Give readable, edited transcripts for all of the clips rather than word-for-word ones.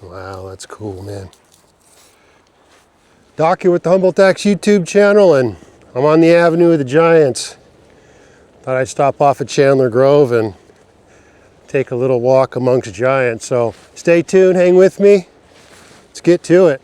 Wow, that's cool, man. Doc here with the Humboldt X YouTube channel, and I'm on the Avenue of the Giants. Thought I'd stop off at Chandler Grove and take a little walk amongst giants. So stay tuned, hang with me. Let's get to it.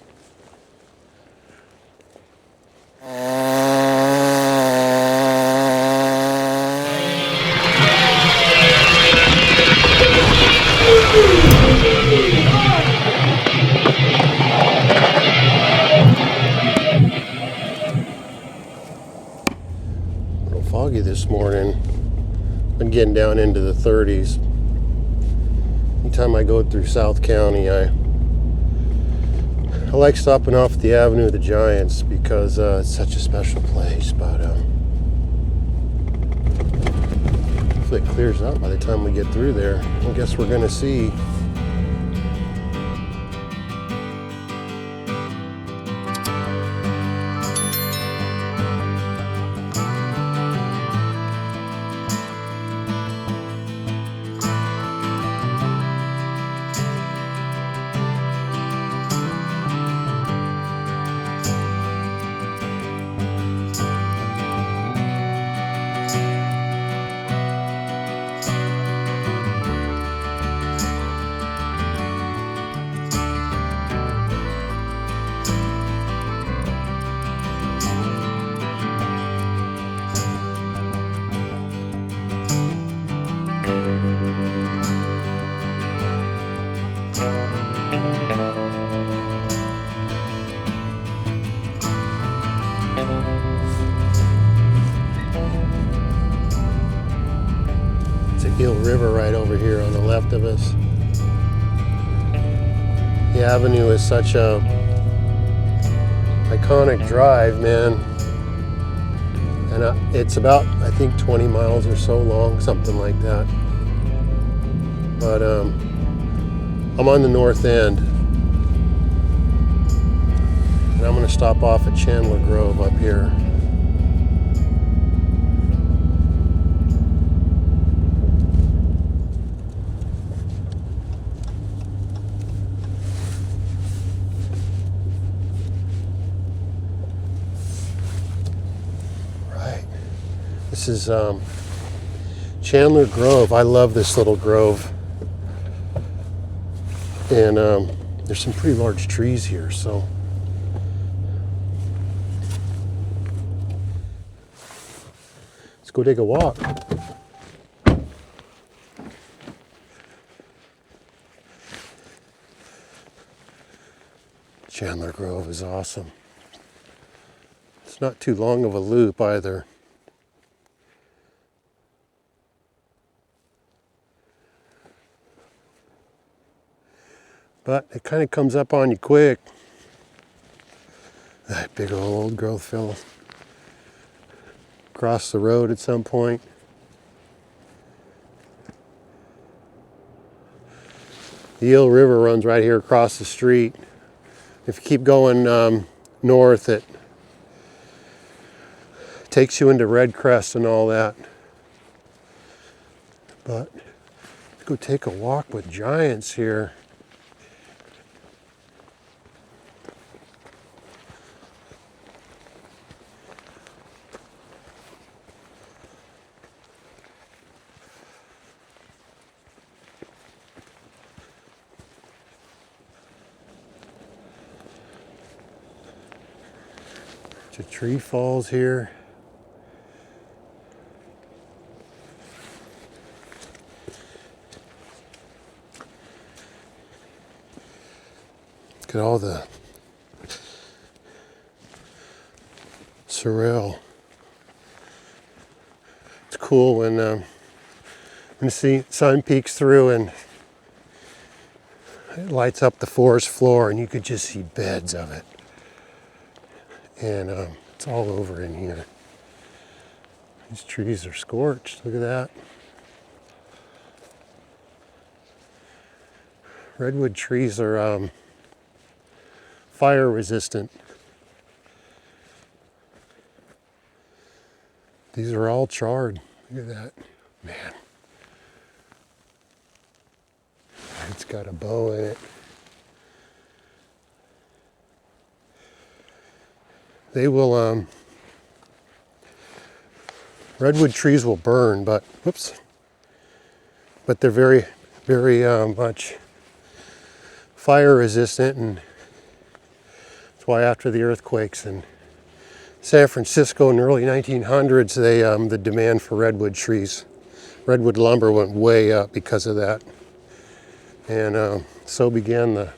A little foggy this morning. Been getting down into the 30s. Anytime I go through South County, I like stopping off at the Avenue of the Giants because it's such a special place. But hopefully it clears up by the time we get through there. I guess we're gonna see. Eel River right over here on the left of us. The avenue is such a iconic drive, man. And it's about, I think, 20 miles or so long, something like that. But I'm on the north end. And I'm gonna stop off at Chandler Grove up here. This is Chandler Grove. I love this little grove. And there's some pretty large trees here, so. Let's go take a walk. Chandler Grove is awesome. It's not too long of a loop either. But it kind of comes up on you quick. That big old growth fell across the road at some point. The Eel River runs right here across the street. If you keep going north, it takes you into Red Crest and all that. But let's go take a walk with giants here. A tree falls here. Look at all the sorrel. It's cool when the sun peeks through and it lights up the forest floor, and you could just see beds of it. And it's all over in here. These trees are scorched. Look at that. Redwood trees are fire resistant. These are all charred. Look at that. Man. It's got a bow in it. they will, redwood trees will burn, but, whoops, but they're very, very much fire resistant, and that's why after the earthquakes in San Francisco in the early 1900s, the demand for redwood trees, redwood lumber went way up because of that. And so began the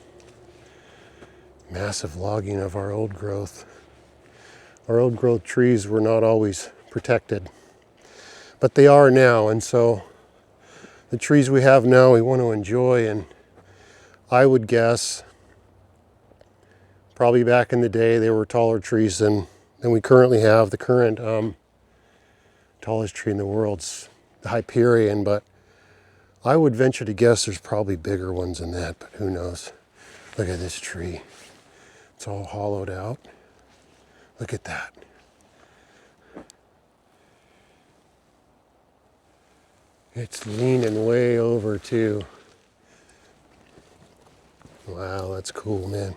massive logging of our old growth. Our old growth trees were not always protected, but they are now, and so the trees we have now we want to enjoy. And I would guess probably back in the day they were taller trees than we currently have. The current tallest tree in the world's the Hyperion, but I would venture to guess there's probably bigger ones than that, but who knows. Look at this tree. It's all hollowed out. Look at that. It's leaning way over too. Wow, that's cool, man.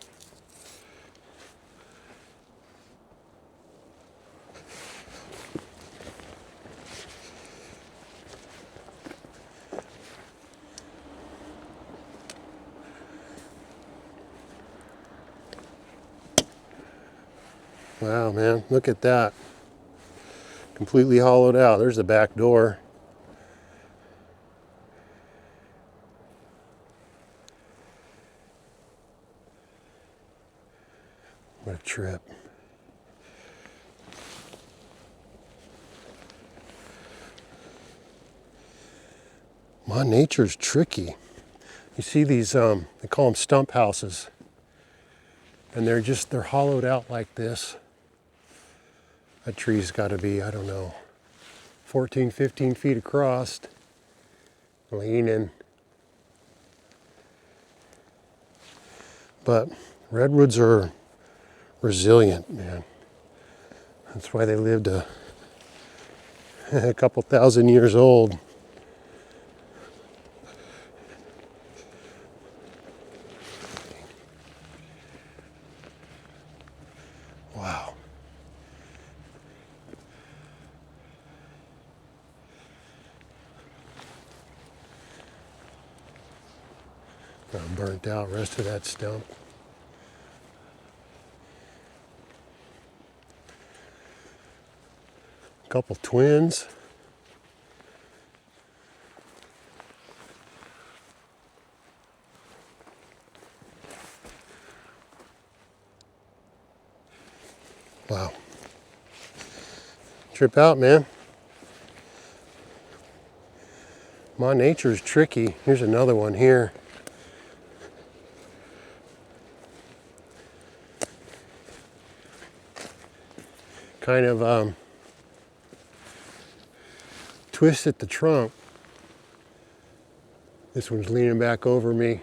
Wow, man, look at that. Completely hollowed out. There's the back door. What a trip. My nature's tricky. You see these, they call them stump houses. And they're hollowed out like this. That tree's got to be, I don't know, 14, 15 feet across, leaning. But redwoods are resilient, man. That's why they lived a couple thousand years old. Wow. Burnt out rest of that stump. Couple twins. Wow. Trip out, man. My nature's tricky. Here's another one here. Kind of twist at the trunk. This one's leaning back over me.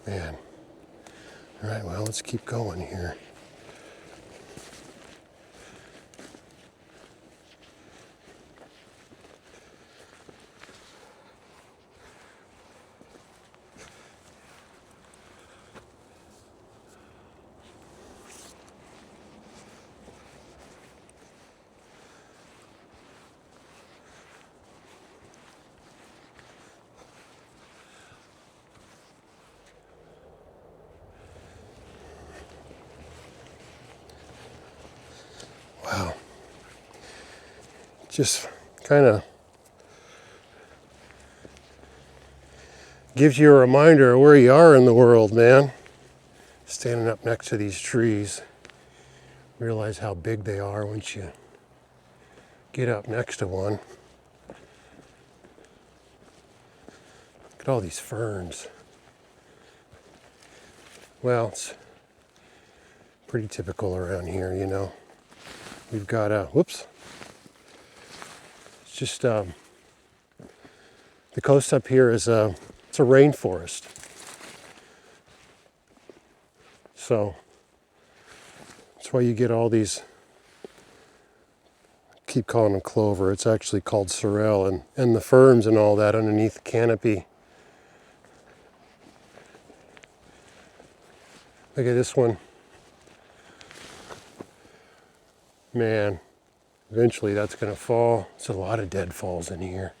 Man. All right, well, let's keep going here. Wow. Just kind of gives you a reminder of where you are in the world, man. Standing up next to these trees, realize how big they are once you get up next to one. Look at all these ferns. Well, it's pretty typical around here, you know. We've got whoops. It's just, the coast up here is it's a rainforest. So, that's why you get all these, I keep calling them clover, it's actually called sorrel, and the ferns and all that underneath the canopy. Look at this one. Man, eventually that's going to fall. There's a lot of deadfalls in here.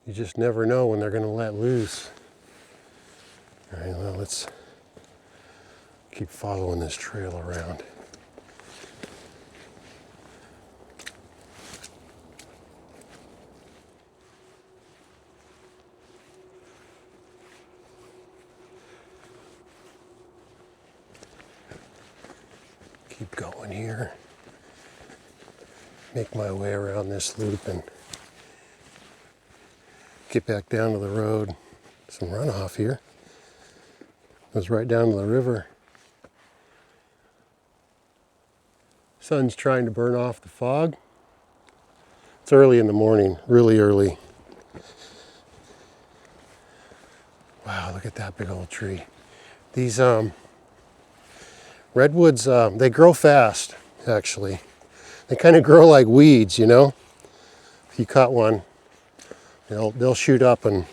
You just never know when they're going to let loose. All right, well, let's keep following this trail around. Keep going here. Make my way around this loop and get back down to the road. Some runoff here. Goes right down to the river. Sun's trying to burn off the fog. It's early in the morning, really early. Wow, look at that big old tree. These redwoods, they grow fast, actually. They kind of grow like weeds, you know? If you cut one, they'll shoot up and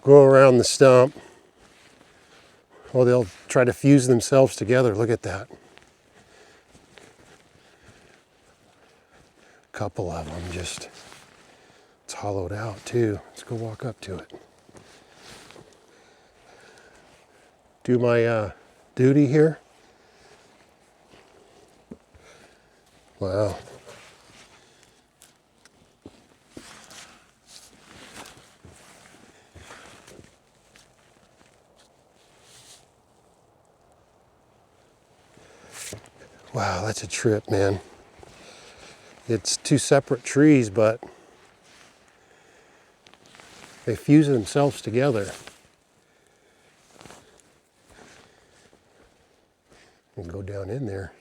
grow around the stump. Or they'll try to fuse themselves together. Look at that. A couple of them just, it's hollowed out too. Let's go walk up to it. Do my duty here. Wow. Wow, that's a trip, man. It's two separate trees, but they fuse themselves together. And go down in there.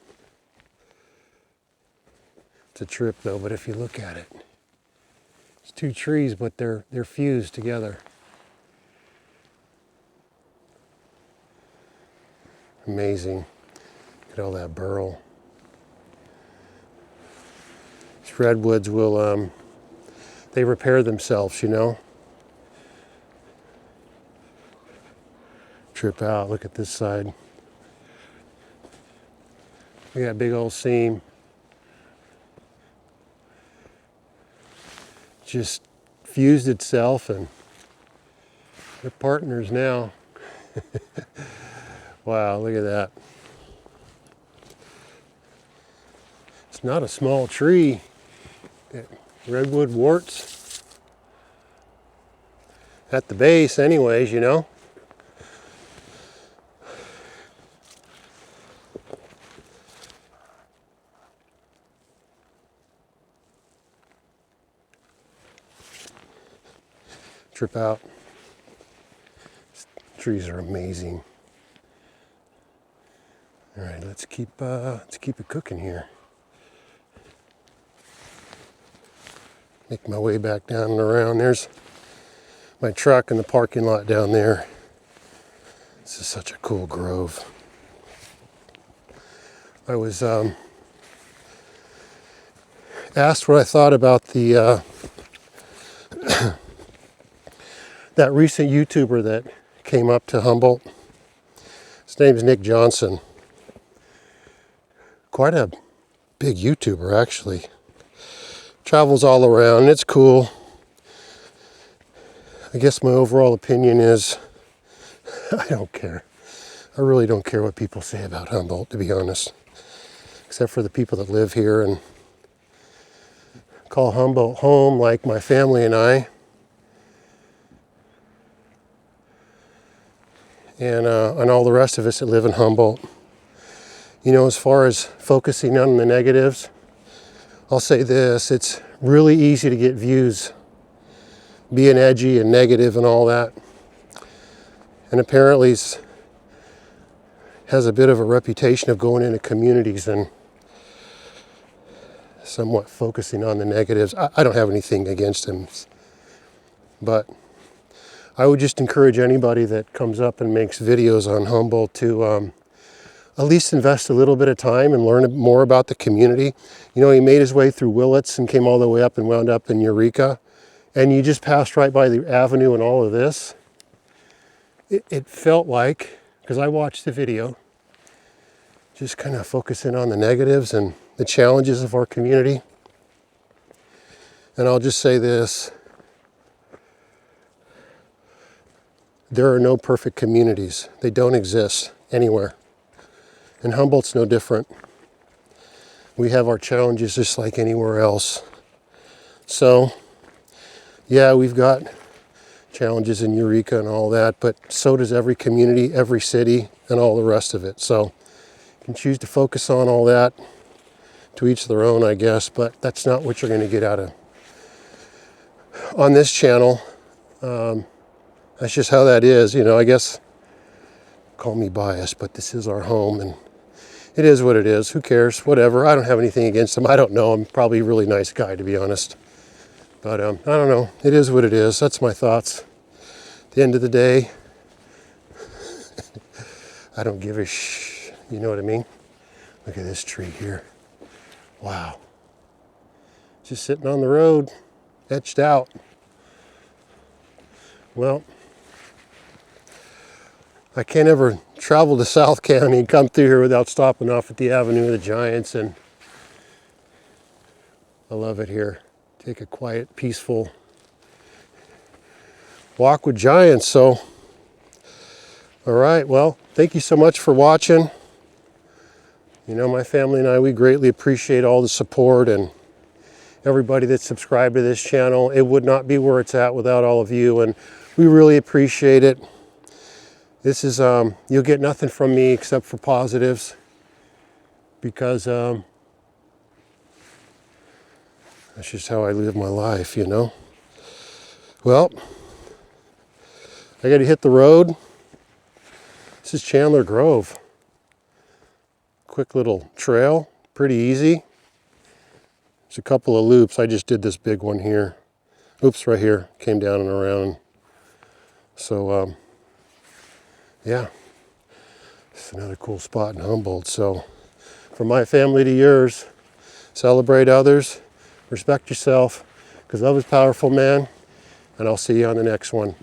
It's a trip though, but if you look at it, it's two trees, but they're fused together. Amazing. Look at all that burl. These redwoods will, they repair themselves, you know. Trip out, look at this side. Look at that big old seam. Just fused itself and they're partners now. Wow, look at that. It's not a small tree. Redwood warts. At the base anyways, you know. Trip out. These trees are amazing. All right, let's keep it cooking here. Make my way back down and around. There's my truck in the parking lot down there. This is such a cool grove. I was asked what I thought about the that recent YouTuber that came up to Humboldt. His name's Nick Johnson. Quite a big YouTuber, actually. Travels all around, and it's cool. I guess my overall opinion is, I don't care. I really don't care what people say about Humboldt, to be honest. Except for the people that live here and call Humboldt home, like my family and I. And all the rest of us that live in Humboldt. You know, as far as focusing on the negatives, I'll say this, it's really easy to get views being edgy and negative and all that. And apparently has a bit of a reputation of going into communities and somewhat focusing on the negatives. I don't have anything against him, but I would just encourage anybody that comes up and makes videos on Humboldt to at least invest a little bit of time and learn more about the community. You know, he made his way through Willits and came all the way up and wound up in Eureka. and you just passed right by the avenue and all of this, it felt like, because I watched the video, just kind of focusing on the negatives and the challenges of our community. And I'll just say this, there are no perfect communities. They don't exist anywhere. And Humboldt's no different. We have our challenges just like anywhere else. So, yeah, we've got challenges in Eureka and all that, but so does every community, every city, and all the rest of it. So, you can choose to focus on all that, to each their own, I guess, but that's not what you're going to get out of on this channel. That's just how that is, you know. I guess, call me biased, but this is our home, and it is what it is. Who cares? Whatever. I don't have anything against him. I don't know. I'm probably a really nice guy, to be honest. But I don't know. It is what it is. That's my thoughts. At the end of the day, I don't give a you know what I mean? Look at this tree here. Wow. Just sitting on the road, etched out. Well, I can't ever travel to South County and come through here without stopping off at the Avenue of the Giants, and I love it here. Take a quiet, peaceful walk with giants. So, all right, well, thank you so much for watching. You know, my family and I, we greatly appreciate all the support and everybody that's subscribed to this channel. It would not be where it's at without all of you, and we really appreciate it. This is, you'll get nothing from me except for positives, because that's just how I live my life, you know. Well, I got to hit the road. This is Chandler Grove. Quick little trail, pretty easy. There's a couple of loops. I just did this big one here. Oops, right here. Came down and around. So, yeah, it's another cool spot in Humboldt. So, from my family to yours, celebrate others, respect yourself, because love is powerful, man. And I'll see you on the next one.